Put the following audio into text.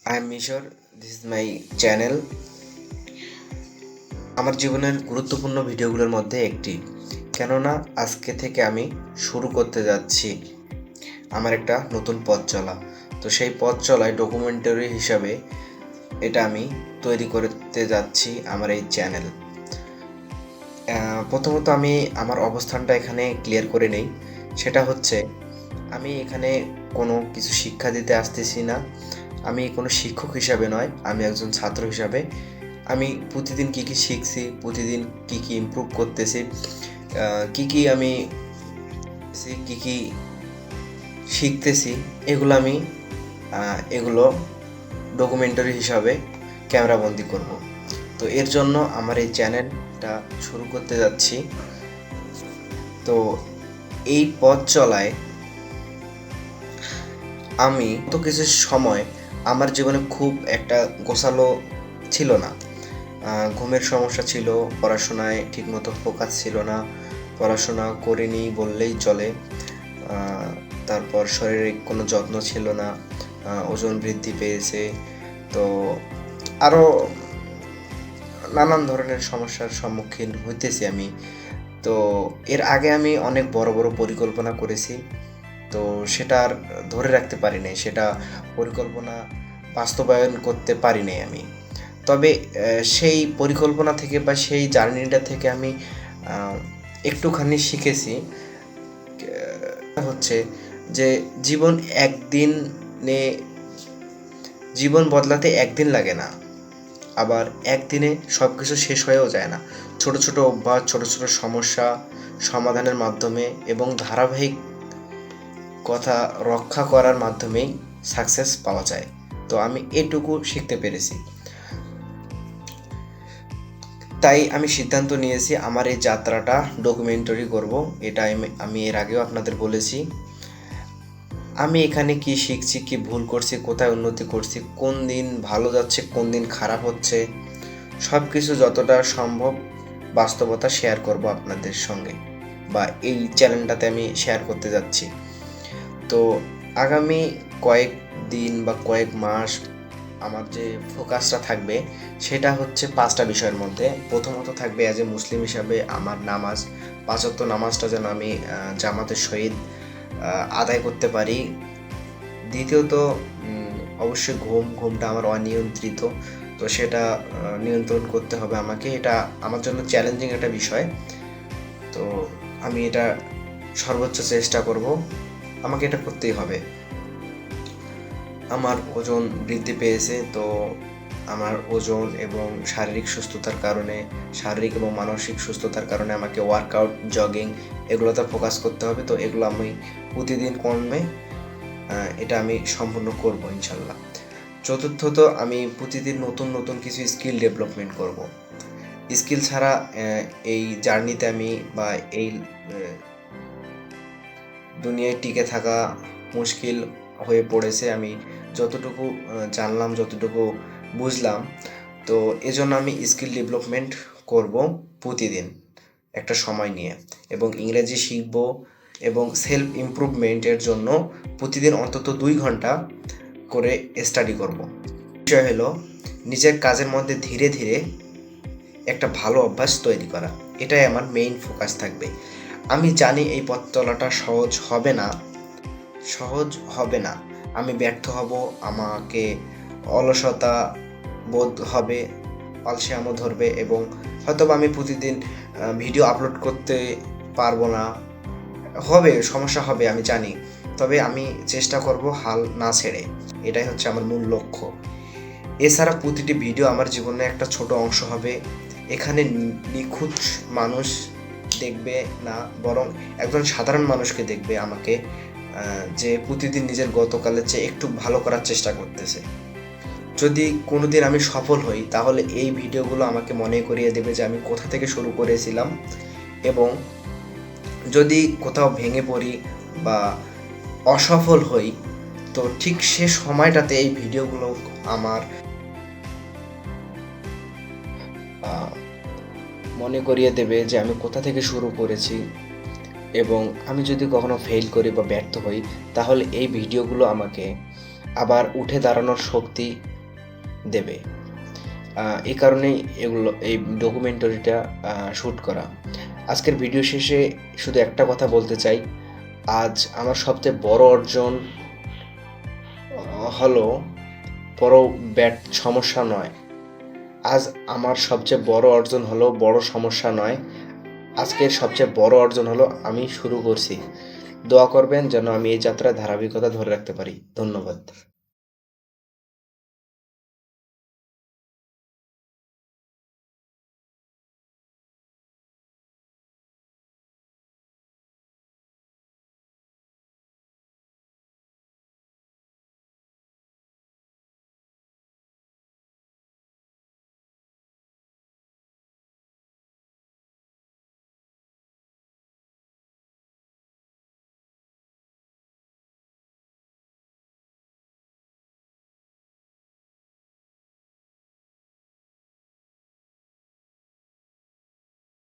I am Mishor. This is my channel. আমার জীবনের গুরুত্বপূর্ণ ভিডিওগুলোর মধ্যে একটি, কেননা আজকে থেকে আমি শুরু করতে যাচ্ছি আমার একটা নতুন পথ চলা। তো সেই পথ চলায় ডকুমেন্টারি হিসাবে এটা আমি তৈরি করতে যাচ্ছি আমার এই চ্যানেল। প্রথমত আমি আমার অবস্থানটা এখানে ক্লিয়ার করে নেই। সেটা হচ্ছে, আমি এখানে কোনো কিছু শিক্ষা দিতে আসতেছি না। আমি কোনো শিক্ষক হিসাবে নয়, আমি একজন ছাত্র হিসাবে আমি প্রতিদিন কী কী শিখছি, প্রতিদিন কী কী ইমপ্রুভ করতেছি, আমি কী কী শিখতেছি, এগুলো ডকুমেন্টারি হিসাবে ক্যামেরাবন্দি করব। তো এর জন্য আমার এই চ্যানেলটা শুরু করতে যাচ্ছি। তো এই পথ চলায় আমি তো কিছু সময় আমার জীবনে খুব একটা গোছালো ছিল না। ঘুমের সমস্যা ছিল, পড়াশোনায় ঠিকমতো ফোকাস ছিল না, পড়াশোনা করিনি বললেই চলে। তারপর শারীরিক কোনো যত্ন ছিল না, ওজন বৃদ্ধি পেয়েছে, তো আরও নানান ধরনের সমস্যার সম্মুখীন হইতেছি আমি। তো এর আগে আমি অনেক বড় বড় পরিকল্পনা করেছি, তো সেটা আর ধরে রাখতে পারি নাই, সেটা পরিকল্পনা বাস্তবায়ন করতে পারি নাই আমি। তবে সেই পরিকল্পনা থেকে বা সেই জার্নিটা থেকে আমি একটুখানি শিখেছি হচ্ছে যে জীবন বদলাতে একদিন লাগে না, আবার একদিনে সব কিছু শেষ হয়েও যায় না। ছোট ছোট অভ্যাস, ছোট ছোট সমস্যা সমাধানের মাধ্যমে এবং ধারাবাহিক কথা রক্ষা করার মাধ্যমেই সাকসেস পাওয়া যায়। তো আমি এটুকু শিখতে পেরেছি। তাই আমি সিদ্ধান্ত নিয়েছি আমার এই যাত্রাটা ডকুমেন্টারি করব। এটা আমি এর আগেও আপনাদের বলেছি। আমি এখানে কি শিখছি, কি ভুল করছি, কোথায় উন্নতি করছি, কোন দিন ভালো যাচ্ছে, কোন দিন খারাপ হচ্ছে, সব কিছু যতটা সম্ভব বাস্তবতা শেয়ার করব আপনাদের সঙ্গে, বা এই চ্যানেলটাতে আমি শেয়ার করতে যাচ্ছি। তো আগামী কয়েক দিন বা কয়েক মাস আমার যে ফোকাসটা থাকবে সেটা হচ্ছে 5টা বিষয়ের মধ্যে। প্রথমত থাকবে অ্যাজ এ মুসলিম হিসাবে আমার নামাজ, 5 ওয়াক্ত নামাজটা যেন আমি জামাতের সহিত আদায় করতে পারি। দ্বিতীয়ত অবশ্যই ঘুমটা আমার অনিয়ন্ত্রিত, তো সেটা নিয়ন্ত্রণ করতে হবে আমাকে। এটা আমার জন্য চ্যালেঞ্জিং একটা বিষয়, তো আমি এটা সর্বোচ্চ চেষ্টা করব, আমাকে এটা করতেই হবে। আমার ওজন বৃদ্ধি পেয়েছে, তো আমার ওজন এবং শারীরিক এবং মানসিক সুস্থতার কারণে আমাকে ওয়ার্কআউট, জগিং এগুলোতে ফোকাস করতে হবে। তো এগুলো আমি প্রতিদিন কমবে এটা আমি সম্পূর্ণ করব ইনশাল্লাহ। চতুর্থত, আমি প্রতিদিন নতুন নতুন কিছু স্কিল ডেভেলপমেন্ট করব। স্কিল ছাড়া এই জার্নিতে আমি বা এই দুনিয়ায় টিকে থাকা মুশকিল হয়ে পড়েছে। আমি যতটুকু জানলাম, যতটুকু বুঝলাম, তো এজন্য আমি স্কিল ডেভেলপমেন্ট করব প্রতিদিন একটা সময় নিয়ে, এবং ইংরেজি শিখব, এবং সেলফ ইমপ্রুভমেন্টের জন্য প্রতিদিন অন্তত 2 ঘন্টা করে স্টাডি করব। বিষয় হলো নিজের কাজের মধ্যে ধীরে ধীরে একটা ভালো অভ্যাস তৈরি করা, এটাই আমার মেইন ফোকাস থাকবে। আমি জানি এই পথ চলাটা সহজ হবে না, আমি ব্যর্থ হব, আমাকে অলসতা বোধ হবে, আলসেয়ামও ধরবে, এবং হয়তোবা আমি প্রতিদিন ভিডিও আপলোড করতে পারবো না, সমস্যা হবে আমি জানি। তবে আমি চেষ্টা করব হাল না ছেড়ে, এটাই হচ্ছে আমার মূল লক্ষ্য। এছাড়া প্রতিটি ভিডিও আমার জীবনের একটা ছোট অংশ হবে। এখানে নিখুঁত মানুষ দেখবে না, বরং একজন সাধারণ মানুষকে দেখবে আমাকে, যে প্রতিদিন নিজের গতকালের চেয়ে একটু ভালো করার চেষ্টা করতেছে। যদি কোনোদিন আমি সফল হই, তাহলে এই ভিডিওগুলো আমাকে মনে করিয়ে দেবে যে আমি কোথা থেকে শুরু করেছিলাম, এবং যদি কোথাও ভেঙে পড়ি বা অসফল হই, তো ঠিক সে সময়টাতে এই ভিডিওগুলো আমার মনে করিয়ে দেবে যে আমি কোথা থেকে শুরু করেছি, এবং আমি যদি কখনো ফেল করি বা ব্যর্থ হই, তাহলে এই ভিডিওগুলো আমাকে আবার উঠে দাঁড়ানোর শক্তি দেবে। এই কারণেই এই ডকুমেন্টারিটা শ্যুট করা। আজকের ভিডিও শেষে শুধু একটা কথা বলতে চাই, আজ আমার সবচেয়ে বড় অর্জন হলো বড় সমস্যা নয়। আজ আমার সবচেয়ে বড় অর্জন হলো বড় সমস্যা নয়। আজকের সবচেয়ে বড় অর্জন হলো আমি শুরু করছি। দোয়া করবেন যেন আমি এই যাত্রায় ধারাবাহিকতা ধরে রাখতে পারি। ধন্যবাদ।